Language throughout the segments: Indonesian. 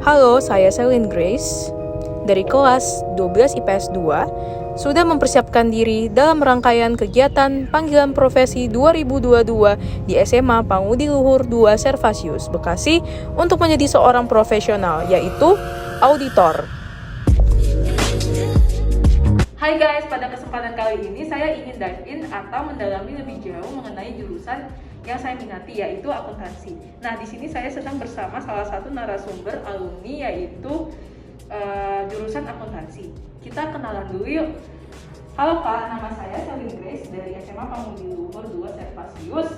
Halo, saya Selin Grace dari kelas 12 IPS 2 sudah mempersiapkan diri dalam rangkaian kegiatan panggilan profesi 2022 di SMA Pangudi Luhur 2 Servasius, Bekasi untuk menjadi seorang profesional, yaitu auditor. Hai guys, pada kesempatan kali ini saya ingin dive in atau mendalami lebih jauh mengenai jurusan yang saya minati, yaitu akuntansi. Nah, di sini saya sedang bersama salah satu narasumber alumni, yaitu jurusan akuntansi. Kita kenalan dulu yuk. Halo Kak, nama saya Selin Grace dari SMA Pangudi Luhur 2 Servasius.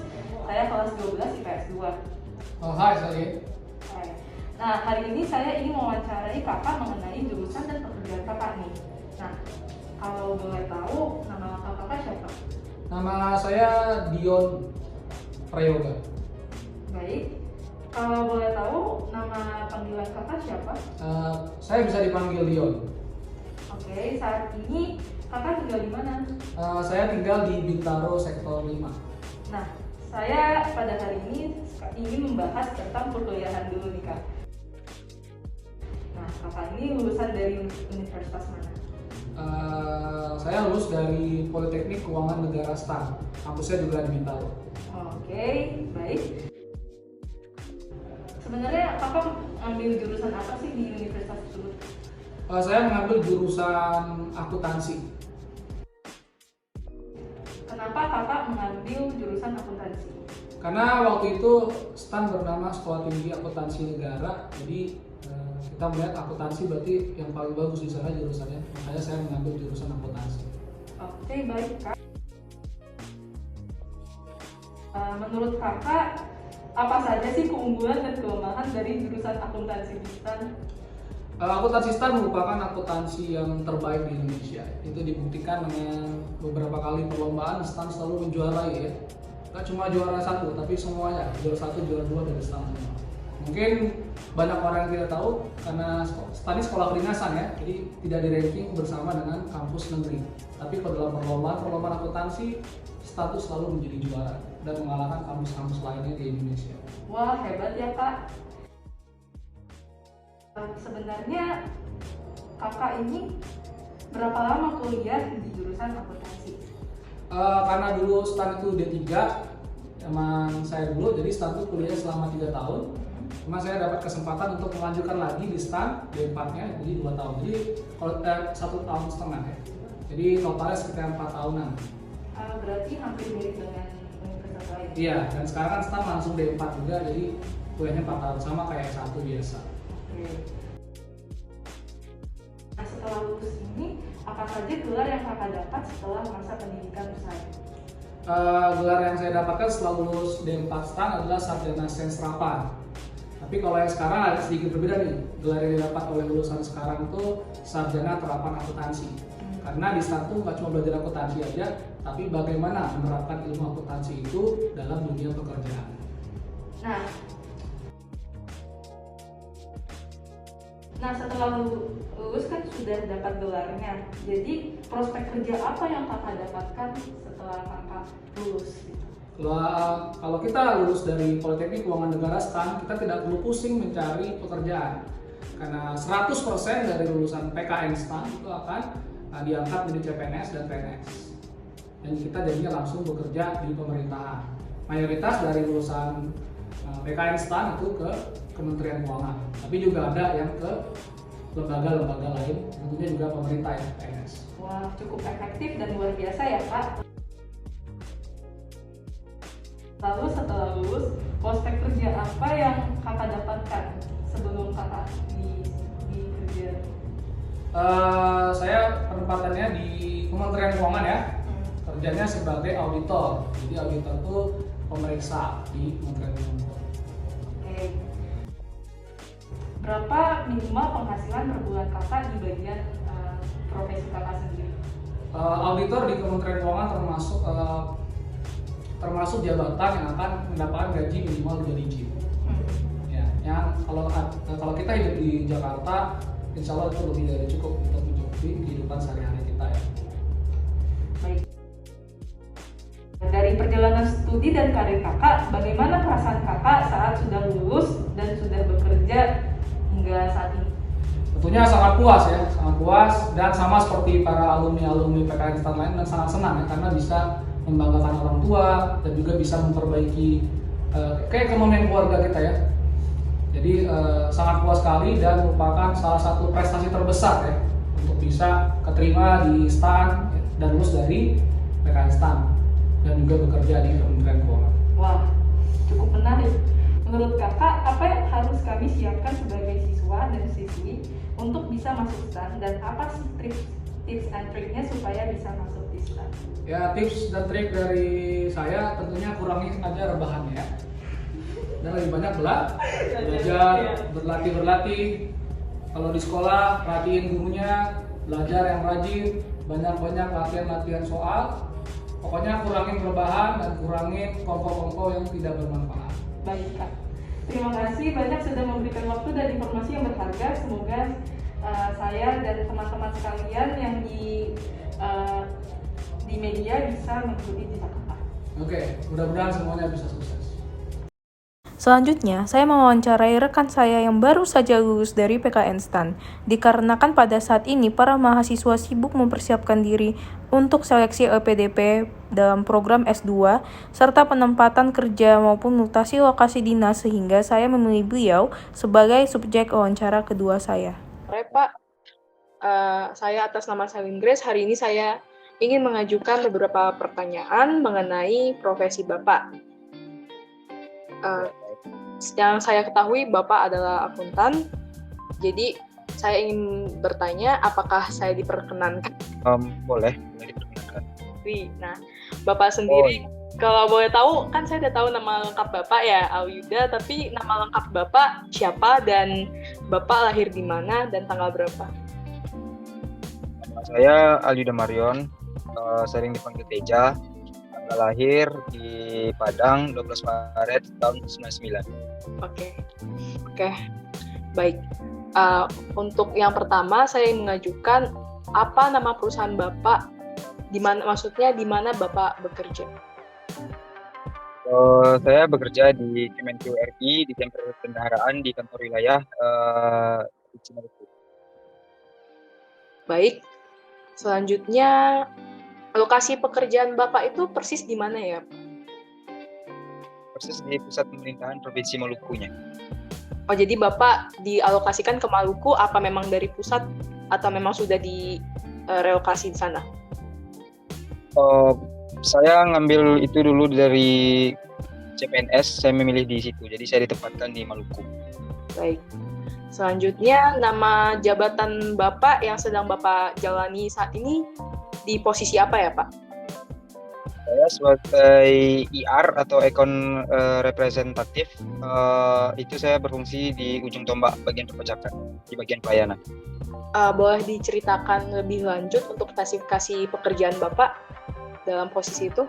Saya kelas 12 IPS 2. Oh, hai Selin. Nah, hari ini saya ingin mewawancarai Kakak mengenai jurusan dan pekerjaan Kakak nih. Nah, kalau boleh tahu, nama Kakak siapa? Nama saya Dion Prayoga. Baik. Kalau boleh tahu, nama panggilan Kakak siapa? Saya bisa dipanggil Dion. Oke, saat ini Kakak tinggal di mana? Saya tinggal di Bintaro Sektor 5. Nah, saya pada hari ini ingin membahas tentang perkuliahan dulu nih Kak. Nah, Kakak ini lulusan dari universitas mana? Saya lulus dari Politeknik Keuangan Negara STAN. Kampusnya juga di Bintaro. Oke, baik. Sebenarnya Kakak ambil jurusan apa sih di universitas tersebut? Saya mengambil jurusan akuntansi. Kenapa Kakak mengambil jurusan akuntansi? Karena waktu itu STAN bernama Sekolah Tinggi Akuntansi Negara. Jadi kita melihat akuntansi berarti yang paling bagus di sana jurusannya. Makanya saya mengambil jurusan akuntansi. Oke, baik Kak. Menurut Kakak, apa saja sih keunggulan dan kelemahan dari jurusan akuntansi di STAN? Akuntansi STAN merupakan akuntansi yang terbaik di Indonesia. Itu dibuktikan dengan beberapa kali perlombaan STAN selalu menjuarai ya. Gak cuma juara satu, tapi semuanya juara satu, juara dua dari STAN semua. Mungkin banyak orang yang tidak tahu karena STAN ini sekolah kedinasan ya, jadi tidak di ranking bersama dengan kampus negeri. Tapi pada dalam perlombaan akuntansi, STAN itu selalu menjadi juara dan mengalahkan kampus-kampus lainnya di Indonesia. Wah, hebat ya Kak. Sebenarnya Kakak ini berapa lama kuliah di jurusan akuntansi? Karena dulu STAN itu D3, emang saya dulu, jadi STAN itu kuliah selama 3 tahun. Cuma saya dapat kesempatan untuk melanjutkan lagi di STAN D4-nya, jadi 2 tahun. Jadi kalau 1,5 tahun ya. Jadi totalnya sekitar 4 tahunan. Berarti hampir mirip dengan universitas lain? Iya, dan sekarang kan STAN langsung D4 juga, jadi kuliahnya 4 tahun, sama kayak S1 biasa. Oke. Nah, setelah lulus ini, apa saja gelar yang Kakak dapat setelah masa pendidikan usai? Gelar yang saya dapatkan setelah lulus D4 STAN adalah Sarjana Sastra. Tapi kalau yang sekarang ada sedikit berbeda nih. Gelar yang didapat oleh lulusan sekarang itu Sarjana Terapan Akuntansi. Karena di STAN itu nggak cuma belajar akuntansi aja, tapi bagaimana menerapkan ilmu akuntansi itu dalam dunia pekerjaan. Nah, setelah lulus kan sudah dapat gelarnya. Jadi prospek kerja apa yang Kakak dapatkan setelah Kakak lulus? Kalau kita lulus dari Politeknik Keuangan Negara STAN, kita tidak perlu pusing mencari pekerjaan. Karena 100% dari lulusan PKN STAN itu akan diangkat menjadi CPNS dan PNS. Dan kita jadinya langsung bekerja di pemerintahan. Mayoritas dari lulusan PKN STAN itu ke Kementerian Keuangan, tapi juga ada yang ke lembaga-lembaga lain, tentunya juga pemerintah ya, PNS. Wah, cukup efektif dan luar biasa ya Kak. Lalu setelah lulus, prospek kerja apa yang Kakak dapatkan sebelum Kakak di kerja? Saya penempatannya di Kementerian Keuangan ya, kerjanya sebagai auditor. Jadi auditor itu pemeriksa di Kementerian Keuangan. Oke. Berapa minimal penghasilan per bulan Kakak di bagian profesi Kakak sendiri? Auditor di Kementerian Keuangan termasuk jabatan yang akan mendapatkan gaji minimal 2 digit. Ya, yang kalau kita hidup di Jakarta, insya Allah itu lebih dari cukup untuk mencukupi kehidupan sehari-hari kita ya. Baik. Dari perjalanan studi dan karir Kakak, bagaimana perasaan Kakak saat sudah lulus dan sudah bekerja hingga saat ini? Tentunya sangat puas ya, sangat puas, dan sama seperti para alumni PKN Instan lain, dan sangat senang ya karena bisa membanggakan orang tua dan juga bisa memperbaiki keekonomian keluarga kita ya. Jadi sangat puas sekali dan merupakan salah satu prestasi terbesar ya untuk bisa keterima di STAN dan lulus dari PKN STAN dan juga bekerja di Kementerian Keuangan. Wah, cukup menarik. Menurut kakak, apa yang harus kami siapkan sebagai siswa dan siswi untuk bisa masuk STAN, dan apa sih tips and triknya supaya bisa masuk di STAN? Ya, tips dan trik dari saya tentunya kurangi aja rebahannya ya. Dan lebih banyak belajar, berlatih. Kalau di sekolah, perhatiin gurunya, belajar yang rajin, banyak-banyak latihan soal. Pokoknya kurangin rebahan dan kurangin kongko-kongko yang tidak bermanfaat. Baik Kak, terima kasih banyak sudah memberikan waktu dan informasi yang berharga. Semoga saya dan teman-teman sekalian yang di media bisa mengikuti jejak Kakak. Oke, mudah-mudahan semuanya bisa sukses. Selanjutnya, saya mewawancarai rekan saya yang baru saja lulus dari PKN STAN, dikarenakan pada saat ini para mahasiswa sibuk mempersiapkan diri untuk seleksi LPDP dalam program S2, serta penempatan kerja maupun mutasi lokasi dinas, sehingga saya memilih beliau sebagai subjek wawancara kedua saya. Pak, saya atas nama Selin Grace, hari ini saya ingin mengajukan beberapa pertanyaan mengenai profesi Bapak. Yang saya ketahui Bapak adalah akuntan, jadi saya ingin bertanya apakah saya diperkenankan? Boleh diperkenankan. Nah, Bapak sendiri, kalau boleh tahu, kan saya udah tahu nama lengkap Bapak ya, Alyuda, tapi nama lengkap Bapak siapa dan Bapak lahir di mana dan tanggal berapa? Nama saya Alyuda Marion, sering dipanggil Teja. Tanggal lahir di Padang 12 Maret tahun 99. Oke. Baik. Untuk yang pertama saya mengajukan apa nama perusahaan Bapak, di mana Bapak bekerja? Saya bekerja di Kemenku RI di Bidang Perbendaharaan di kantor wilayah di Cimahi. Baik. Selanjutnya, lokasi pekerjaan Bapak itu persis di mana ya, Pak? Persis di pusat pemerintahan Provinsi Maluku-nya. Oh, jadi Bapak dialokasikan ke Maluku, apa memang dari pusat atau memang sudah direlokasi di sana? Saya ngambil itu dulu dari CPNS, saya memilih di situ, jadi saya ditempatkan di Maluku. Baik. Selanjutnya, nama jabatan Bapak yang sedang Bapak jalani saat ini di posisi apa ya, Pak? Saya sebagai IR atau account representatif, itu saya berfungsi di ujung tombak bagian perpajakan, di bagian pelayanan. Boleh diceritakan lebih lanjut untuk spesifikasi pekerjaan Bapak dalam posisi itu?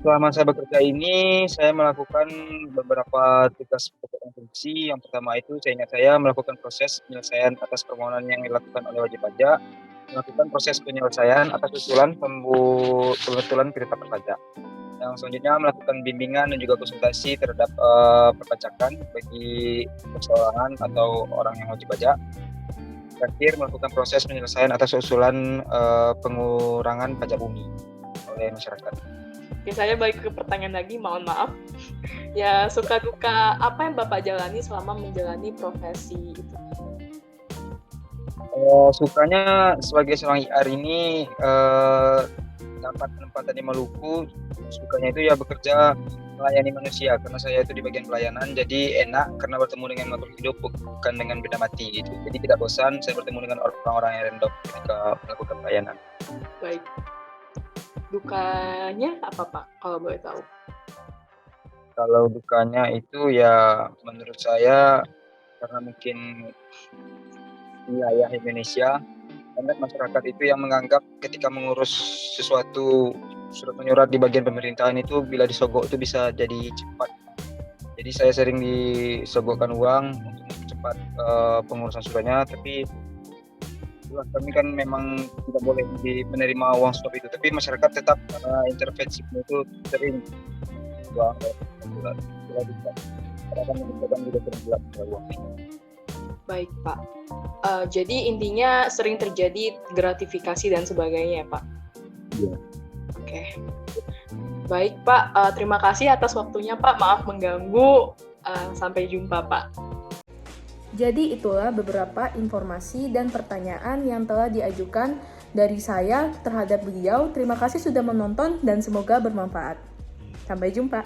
Selama saya bekerja ini, saya melakukan beberapa tugas pokok dan fungsi. Yang pertama itu, saya melakukan proses penyelesaian atas permohonan yang dilakukan oleh wajib pajak, melakukan proses penyelesaian atas usulan pembetulan penetapan pajak. Yang selanjutnya melakukan bimbingan dan juga konsultasi terhadap perpajakan bagi perseorangan atau orang yang wajib pajak. Terakhir, melakukan proses penyelesaian atas usulan pengurangan pajak bumi oleh masyarakat. Oke, saya balik ke pertanyaan lagi, mohon maaf. Ya, suka duka apa yang Bapak jalani selama menjalani profesi itu? Sukanya sebagai seorang IR ini dapat penempatan di Maluku. Sukanya itu ya bekerja melayani manusia, karena saya itu di bagian pelayanan, jadi enak karena bertemu dengan makhluk hidup bukan dengan benda mati gitu. Jadi tidak bosan saya bertemu dengan orang-orang yang random ketika melakukan pelayanan. Baik. Dukanya apa, Pak, kalau boleh tahu? Kalau dukanya itu ya menurut saya karena mungkin wilayah Indonesia, banyak masyarakat itu yang menganggap ketika mengurus sesuatu surat menyurat di bagian pemerintahan itu bila disogok itu bisa jadi cepat. Jadi saya sering disogokkan uang untuk mempercepat pengurusan suratnya, tapi kami kan memang tidak boleh menerima uang suap itu, tapi masyarakat tetap karena intervensi itu sering uang. akan menyebabkan juga tenggelam uang. Baik, Pak. Jadi intinya sering terjadi gratifikasi dan sebagainya ya, Pak? Iya. Oke. Baik, Pak. Terima kasih atas waktunya, Pak. Maaf mengganggu. Sampai jumpa, Pak. Jadi itulah beberapa informasi dan pertanyaan yang telah diajukan dari saya terhadap beliau. Terima kasih sudah menonton dan semoga bermanfaat. Sampai jumpa.